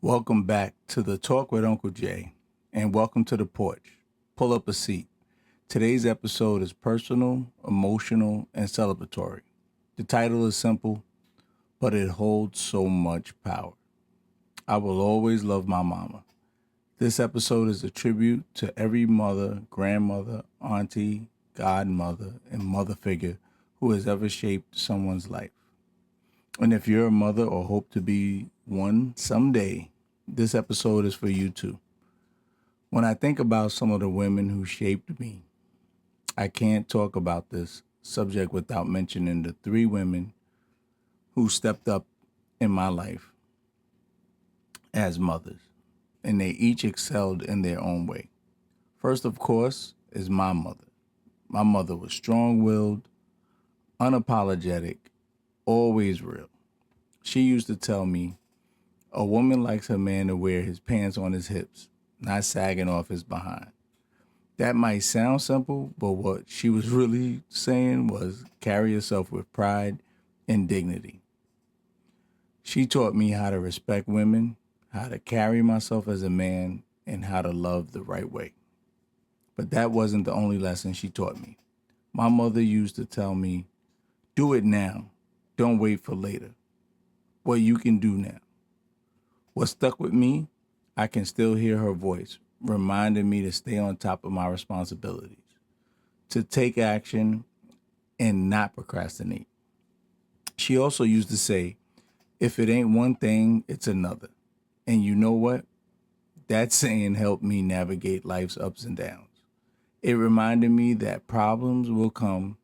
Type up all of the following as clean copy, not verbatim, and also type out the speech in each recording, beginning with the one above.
Welcome back to the Talk with Uncle Jay, and welcome to the porch. Pull up a seat. Today's episode is personal, emotional, and celebratory. The title is simple, but it holds so much power. I will always love my mama. This episode is a tribute to every mother, grandmother, auntie, godmother, and mother figure who has ever shaped someone's life. And if you're a mother or hope to be one someday, this episode is for you too. When I think about some of the women who shaped me, I can't talk about this subject without mentioning the three women who stepped up in my life as mothers, and they each excelled in their own way. First, of course, is my mother. My mother was strong willed, unapologetic, always real. She used to tell me, a woman likes her man to wear his pants on his hips, not sagging off his behind. That might sound simple, but what she was really saying was carry yourself with pride and dignity. She taught me how to respect women, how to carry myself as a man, and how to love the right way. But that wasn't the only lesson she taught me. My mother used to tell me, do it now. Don't wait for later. What you can do now. What stuck with me, I can still hear her voice, reminding me to stay on top of my responsibilities, to take action and not procrastinate. She also used to say, if it ain't one thing, it's another. And you know what? That saying helped me navigate life's ups and downs. It reminded me that problems will come,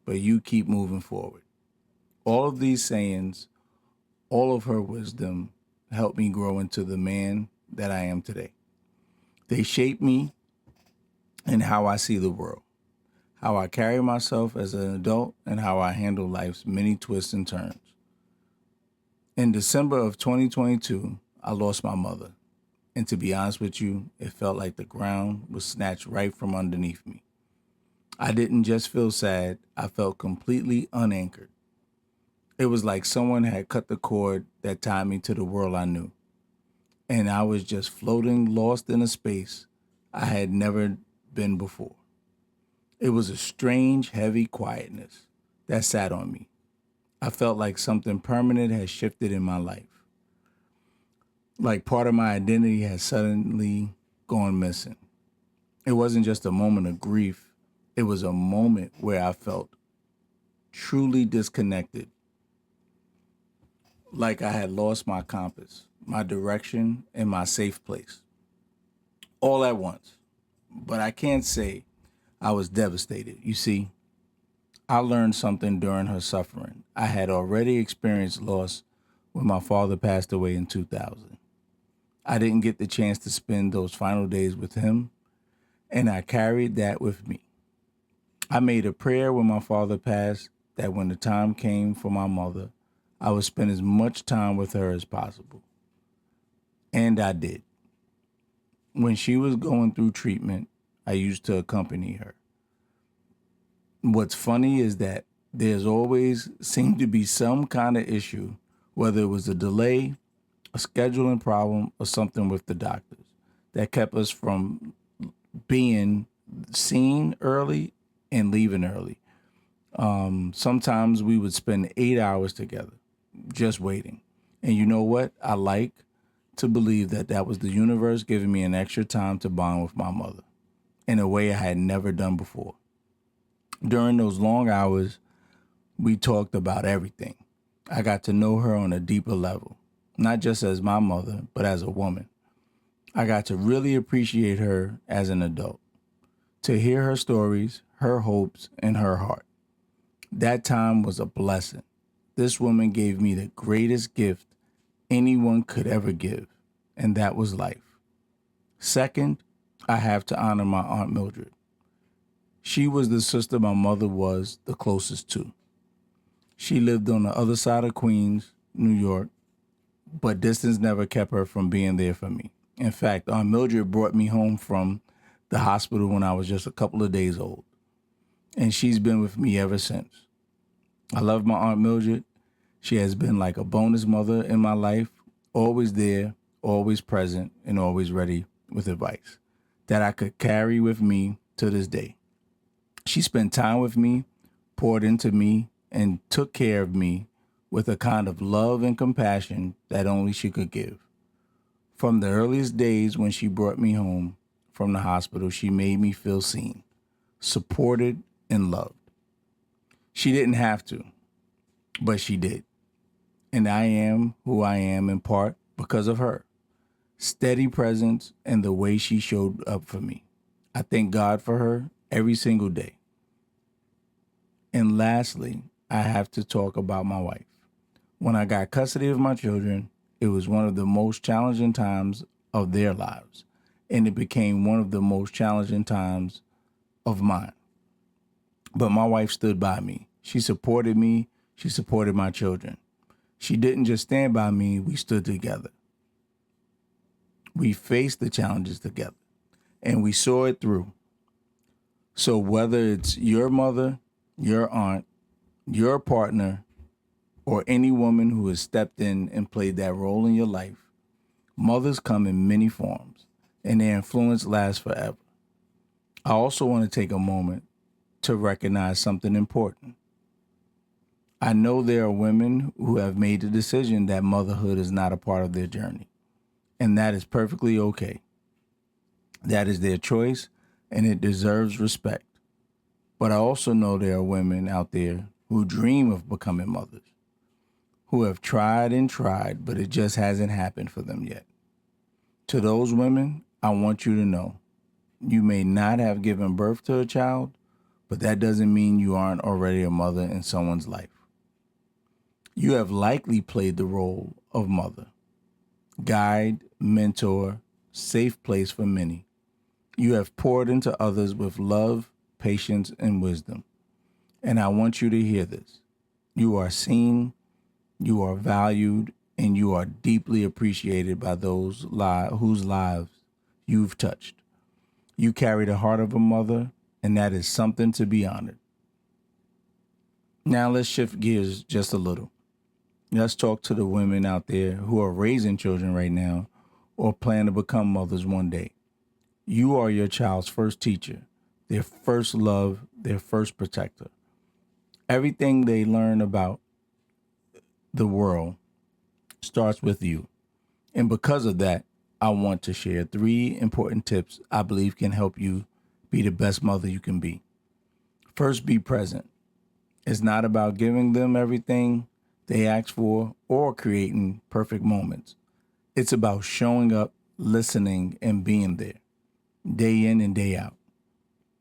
but you keep moving forward. All of these sayings, all of her wisdom helped me grow into the man that I am today. They shape me in how I see the world, how I carry myself as an adult, and how I handle life's many twists and turns. In December of 2022, I lost my mother. And to be honest with you, it felt like the ground was snatched right from underneath me. I didn't just feel sad, I felt completely unanchored. It was like someone had cut the cord that tied me to the world I knew. And I was just floating, lost in a space I had never been before. It was a strange, heavy quietness that sat on me. I felt like something permanent had shifted in my life. Like part of my identity had suddenly gone missing. It wasn't just a moment of grief, it was a moment where I felt truly disconnected, like I had lost my compass, my direction, and my safe place, all at once. But I can't say I was devastated. You see, I learned something during her suffering. I had already experienced loss when my father passed away in 2000. I didn't get the chance to spend those final days with him, and I carried that with me. I made a prayer when my father passed that when the time came for my mother, I would spend as much time with her as possible. And I did. When she was going through treatment, I used to accompany her. What's funny is that there's always seemed to be some kind of issue, whether it was a delay, a scheduling problem, or something with the doctors that kept us from being seen early and leaving early. Sometimes we would spend 8 hours together just waiting. And you know what? I like to believe that that was the universe giving me an extra time to bond with my mother in a way I had never done before. During those long hours, we talked about everything. I got to know her on a deeper level, not just as my mother, but as a woman. I got to really appreciate her as an adult, to hear her stories, her hopes, and her heart. That time was a blessing. This woman gave me the greatest gift anyone could ever give, and that was life. Second, I have to honor my Aunt Mildred. She was the sister my mother was the closest to. She lived on the other side of Queens, New York, but distance never kept her from being there for me. In fact, Aunt Mildred brought me home from the hospital when I was just a couple of days old, and she's been with me ever since. I love my Aunt Mildred. She has been like a bonus mother in my life, always there, always present, and always ready with advice that I could carry with me to this day. She spent time with me, poured into me, and took care of me with a kind of love and compassion that only she could give. From the earliest days when she brought me home from the hospital, she made me feel seen, supported, and loved. She didn't have to, but she did. And I am who I am in part because of her steady presence and the way she showed up for me. I thank God for her every single day. And lastly, I have to talk about my wife. When I got custody of my children, it was one of the most challenging times of their lives, and it became one of the most challenging times of mine. But my wife stood by me. She supported me. She supported my children. She didn't just stand by me, we stood together. We faced the challenges together, and we saw it through. So whether it's your mother, your aunt, your partner, or any woman who has stepped in and played that role in your life, mothers come in many forms, and their influence lasts forever. I also want to take a moment to recognize something important. I know there are women who have made the decision that motherhood is not a part of their journey, and that is perfectly okay. That is their choice, and it deserves respect. But I also know there are women out there who dream of becoming mothers, who have tried and tried, but it just hasn't happened for them yet. To those women, I want you to know, you may not have given birth to a child, but that doesn't mean you aren't already a mother in someone's life. You have likely played the role of mother, guide, mentor, safe place for many. You have poured into others with love, patience, and wisdom. And I want you to hear this. You are seen, you are valued, and you are deeply appreciated by those whose lives you've touched. You carry the heart of a mother, and that is something to be honored. Now let's shift gears just a little. Let's talk to the women out there who are raising children right now or plan to become mothers one day. You are your child's first teacher, their first love, their first protector. Everything they learn about the world starts with you. And because of that, I want to share 3 important tips I believe can help you be the best mother you can be. First, be present. It's not about giving them everything they ask for or creating perfect moments. It's about showing up, listening, and being there, day in and day out.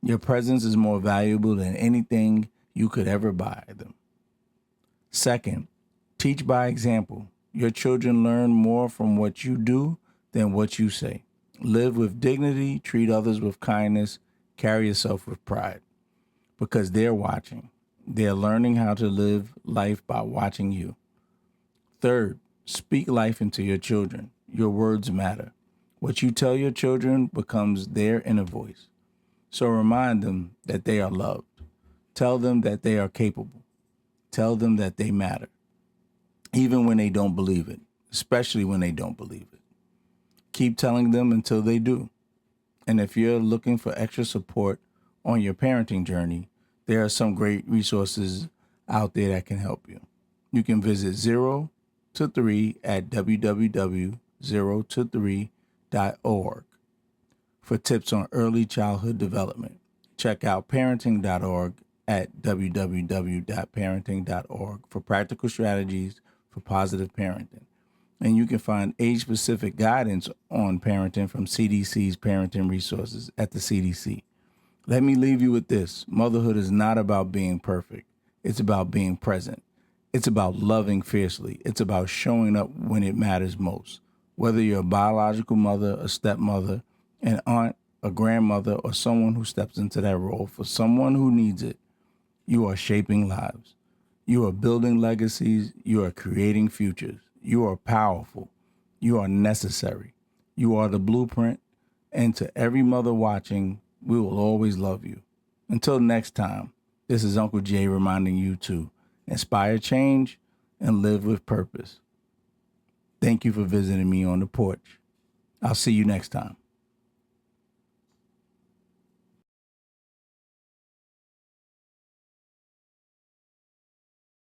Your presence is more valuable than anything you could ever buy them. Second, teach by example. Your children learn more from what you do than what you say. Live with dignity, treat others with kindness, carry yourself with pride. Because they're watching. They're learning how to live life by watching you. Third, speak life into your children. Your words matter. What you tell your children becomes their inner voice. So remind them that they are loved. Tell them that they are capable. Tell them that they matter, even when they don't believe it, especially when they don't believe it. Keep telling them until they do. And if you're looking for extra support on your parenting journey, there are some great resources out there that can help you. You can visit 0 to 3 at www.0to3.org for tips on early childhood development. Check out parenting.org at www.parenting.org for practical strategies for positive parenting. And you can find age-specific guidance on parenting from CDC's parenting resources at the CDC. Let me leave you with this. Motherhood is not about being perfect. It's about being present. It's about loving fiercely. It's about showing up when it matters most. Whether you're a biological mother, a stepmother, an aunt, a grandmother, or someone who steps into that role for someone who needs it, you are shaping lives. You are building legacies. You are creating futures. You are powerful. You are necessary. You are the blueprint. And to every mother watching, we will always love you. Until next time, this is Uncle Jay reminding you to inspire change and live with purpose. Thank you for visiting me on the porch. I'll see you next time.